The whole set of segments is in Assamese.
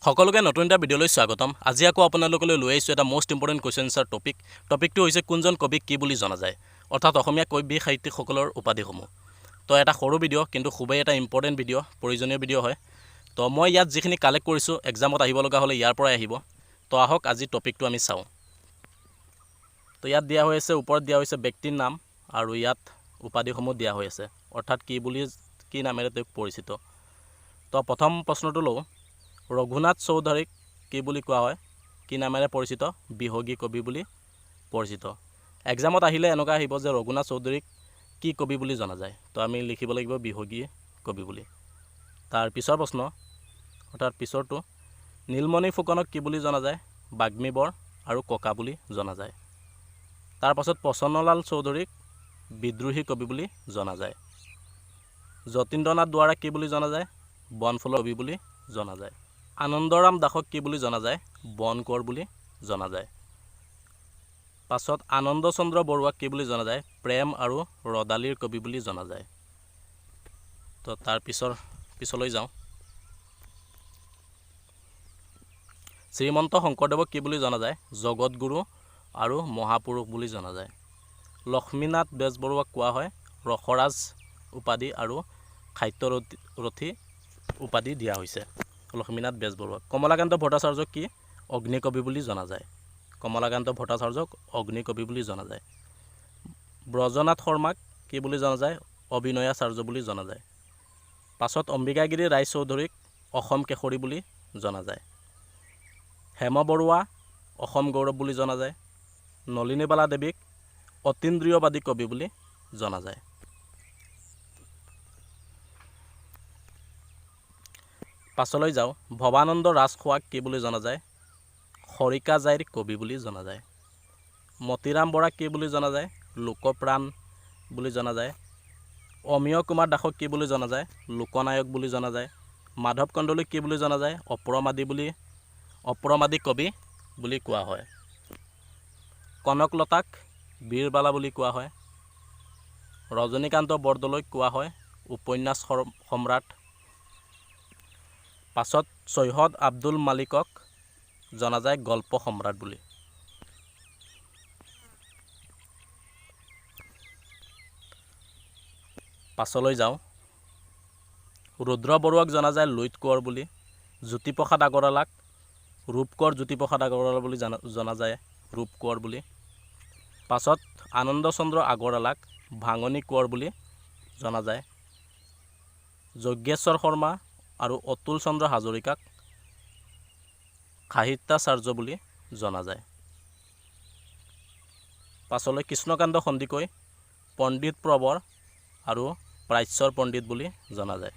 সকলোকে নতুন এটা ভিডিঅ'লৈ স্বাগতম। আজি আকৌ আপোনালোকলৈ লৈ আহিছোঁ এটা most important question answer topic. টপিকটো হৈছে কোনজন কবিক কি বুলি জনা যায়, অৰ্থাৎ অসমীয়া কবি সাহিত্যিকসকলৰ উপাধিসমূহ। তো এটা সৰু ভিডিঅ' কিন্তু খুবেই এটা ইম্পৰ্টেণ্ট ভিডিঅ', প্ৰয়োজনীয় ভিডিঅ' হয়। তো মই ইয়াত যিখিনি কালেক্ট কৰিছোঁ এক্সামত আহিব লগা হ'লে ইয়াৰ পৰাই আহিব। তো আহক আজি টপিকটো আমি চাওঁ। তো ইয়াত দিয়া হৈ আছে, ওপৰত দিয়া হৈছে ব্যক্তিৰ নাম আৰু ইয়াত উপাধিসমূহ দিয়া হৈ আছে, অৰ্থাৎ কি নামেৰে তেওঁক পৰিচিত। তো প্ৰথম প্ৰশ্নটো লওঁ, ৰঘুনাথ চৌধুৰীক কি বুলি কোৱা হয়, কি নামেৰে পৰিচিত? বিহগী কবি বুলি পৰিচিত। এক্সামত আহিলে এনেকুৱা আহিব যে ৰঘুনাথ চৌধুৰীক কি কবি বুলি জনা যায়, তো আমি লিখিব লাগিব বিহগী কবি বুলি। তাৰ পিছৰ প্ৰশ্ন, অৰ্থাৎ পিছৰটো, নীলমণি ফুকনক কি বুলি জনা যায়? বাগ্মীবৰ আৰু ককা বুলি জনা যায়। তাৰ পাছত প্ৰসন্নলাল চৌধুৰীক বিদ্ৰোহী কবি বুলি জনা যায়। যতীন্দ্ৰনাথ দুৱৰাক কি বুলি জনা যায়? বনফুলৰ কবি বুলি জনা যায়। আনন্দৰাম দাসক কি বুলি জনা যায়? বন কোঁৱৰ বুলি জনা যায়। পাছত আনন্দ চন্দ্ৰ বৰুৱাক কি বুলি জনা যায়? প্ৰেম আৰু ৰদালিৰ কবি বুলি জনা যায়। তো তাৰ পিছলৈ যাওঁ, শ্ৰীমন্ত শংকৰদেৱক কি বুলি জনা যায়? জগতগুৰু আৰু মহাপুৰুষ বুলি জনা যায়। লক্ষ্মীনাথ বেজবৰুৱাক কোৱা হয় ৰসৰাজ উপাধি আৰু সাহিত্যৰথী উপাধি দিয়া হৈছে লক্ষ্মীনাথ বেজবৰুৱাক। কমলাকান্ত ভট্টাচাৰ্যক কি অগ্নিকবি বুলি জনা যায়? কমলাকান্ত ভট্টাচাৰ্যক অগ্নিকবি বুলি জনা যায়। ব্ৰজনাথ শৰ্মাক কি বুলি জনা যায়? অভিনয়াচাৰ্য বুলি জনা যায়। পাছত অম্বিকাগিৰি ৰায়চৌধুৰীক অসম কেশৰী বুলি জনা যায়। হেম বৰুৱা অসম গৌৰৱ বুলি জনা যায়। নলিনীবালা দেৱীক অতীন্দ্ৰিয়বাদী কবি বুলি জনা যায়। পাছলৈ যাওঁ, ভৱানন্দ ৰাজখোৱাক কি বুলি জনা যায়? খৰিকাজাইৰ কবি বুলি জনা যায়। মতিৰাম বৰাক কি বুলি জনা যায়? লোকপ্ৰাণ বুলি জনা যায়। অমিয় কুমাৰ দাসক কি বুলি জনা যায়? লোকনায়ক বুলি জনা যায়। মাধৱ কন্দলীক কি বুলি জনা যায়? অপৰমাদী কবি বুলি কোৱা হয়। কনকলতাক বীৰবালা বুলি কোৱা হয়। ৰজনীকান্ত বৰদলৈক কোৱা হয় উপন্যাস সম্ৰাট। পাছত সৈয়দ আব্দুল মালিকক জনা যায় গল্প সম্ৰাট বুলি। পাছলৈ যাওঁ, ৰুদ্ৰ বৰুৱাক জনা যায় লুইত কোঁৱৰ বুলি। জ্যোতিপ্ৰসাদ আগৰৱালাক ৰূপকোঁৱৰ জ্যোতিপ্ৰসাদ আগৰৱালা বুলি জনা যায় ৰূপ কোঁৱৰ বুলি। পাছত আনন্দচন্দ্ৰ আগৰৱালাক ভাঙনি কোঁৱৰ বুলি জনা যায়। যজ্ঞেশ্বৰ শৰ্মা আৰু অতুল চন্দ্ৰ হাজৰিকাক সাহিত্যাচাৰ্য বুলি জনা যায়। পাছলৈ কৃষ্ণকান্ত সন্দিকৈ পণ্ডিত প্ৰৱৰ আৰু প্ৰাচ্যৰ পণ্ডিত বুলি জনা যায়।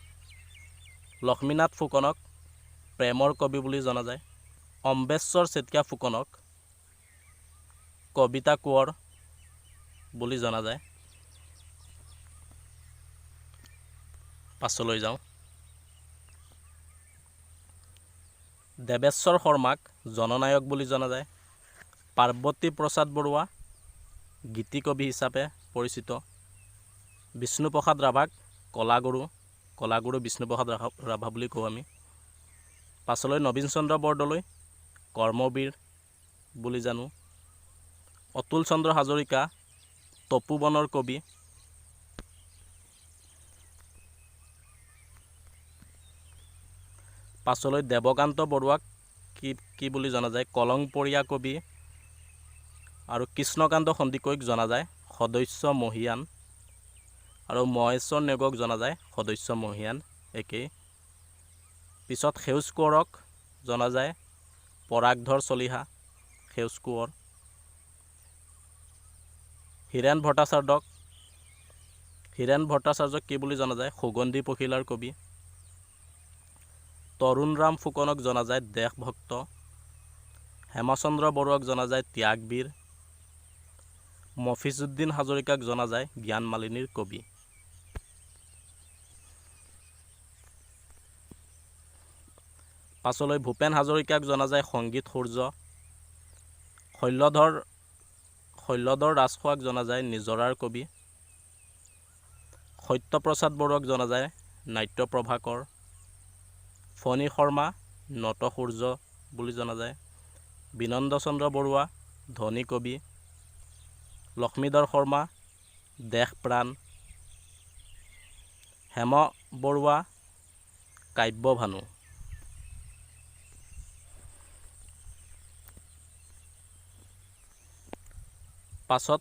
লক্ষ্মীনাথ ফুকনক প্ৰেমৰ কবি বুলি জনা যায়। অম্বেশ্বৰ চেতিয়া ফুকনক কবিতা কোঁৱৰ বুলি জনা যায়। পাছলৈ যাওঁ, দেৱেশ্বৰ শৰ্মাক জননায়ক বুলি জনা যায়। পাৰ্বতী প্ৰসাদ বৰুৱা গীতিকবি হিচাপে পৰিচিত। বিষ্ণুপ্ৰসাদ ৰাভাক কলাগুৰু বিষ্ণুপ্ৰসাদ ৰাভা বুলি কওঁ আমি। পাছলৈ নবীন চন্দ্ৰ বৰদলৈ কৰ্মবীৰ বুলি জানো। অতুল চন্দ্ৰ হাজৰিকা তপোবনৰ কবি। পাছলৈ দেৱকান্ত বৰুৱাক কি বুলি জনা যায়? কলংপৰীয়া কবি। আৰু কৃষ্ণকান্ত সন্দিকৈক জনা যায় সদস্য মহীয়ান। আৰু মহেশ্বৰ নেওগক জনা যায় সদস্য মহীয়ান একেই। পিছত সেউজ কোঁৱৰক জনা যায় পৰাগধৰ চলিহা সেউজ কোঁৱৰ। হীৰেণ ভট্টাচাৰ্যক কি বুলি জনা যায়? সুগন্ধি পখিলাৰ কবি। তৰুণৰাম ফুকনক জনা যায় দেশভক্ত। হেমচন্দ্ৰ বৰুৱাক জনা যায় ত্যাগবীৰ। মফিজুদ্দিন হাজৰিকাক জনা যায় জ্ঞান মালিনীৰ কবি। পাছলৈ ভূপেন হাজৰিকাক জনা যায় সংগীত সূৰ্য। শৈলধৰ ৰাজখোৱাক জনা যায় নিজৰাৰ কবি। সত্যপ্ৰসাদ বৰুৱাক জনা যায় নাট্য প্ৰভাকৰ। ফণী শৰ্মা নটসূৰ্য বুলি জনা যায়। বিনন্দ চন্দ্ৰ বৰুৱা ধনী কবি। লক্ষ্মীধৰ শৰ্মা দেশ প্ৰাণ। হেম বৰুৱা কাব্যভানু। পাছত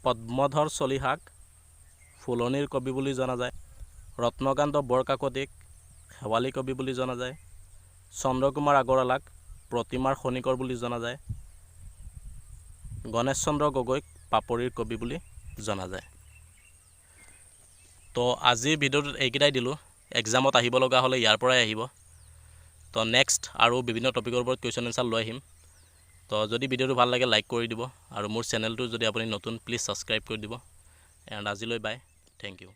পদ্মধৰ চলিহাক ফুলনিৰ কবি বুলি জনা যায়। ৰত্নকান্ত বৰকাকতিক শেৱালি কবি বুলি জনা যায়। চন্দ্ৰকুমাৰ আগৰৱালাক প্ৰতিমাৰ খনিকৰ বুলি জনা যায়। গণেশ চন্দ্ৰ গগৈক পাপৰিৰ কবি বুলি জনা যায়। তো আজিৰ ভিডিঅ'টোত এইকেইটাই দিলোঁ। এক্সামত আহিব লগা হ'লে ইয়াৰ পৰাই আহিব। তো নেক্সট আৰু বিভিন্ন টপিকৰ ওপৰত কুৱেশ্যন এনচাৰ লৈ আহিম। তো যদি ভিডিঅ'টো ভাল লাগে লাইক কৰি দিব আৰু মোৰ চেনেলটো যদি আপুনি নতুন প্লিজ ছাবস্ক্ৰাইব কৰি দিব। এণ্ড আজিলৈ বাই, থেংক ইউ।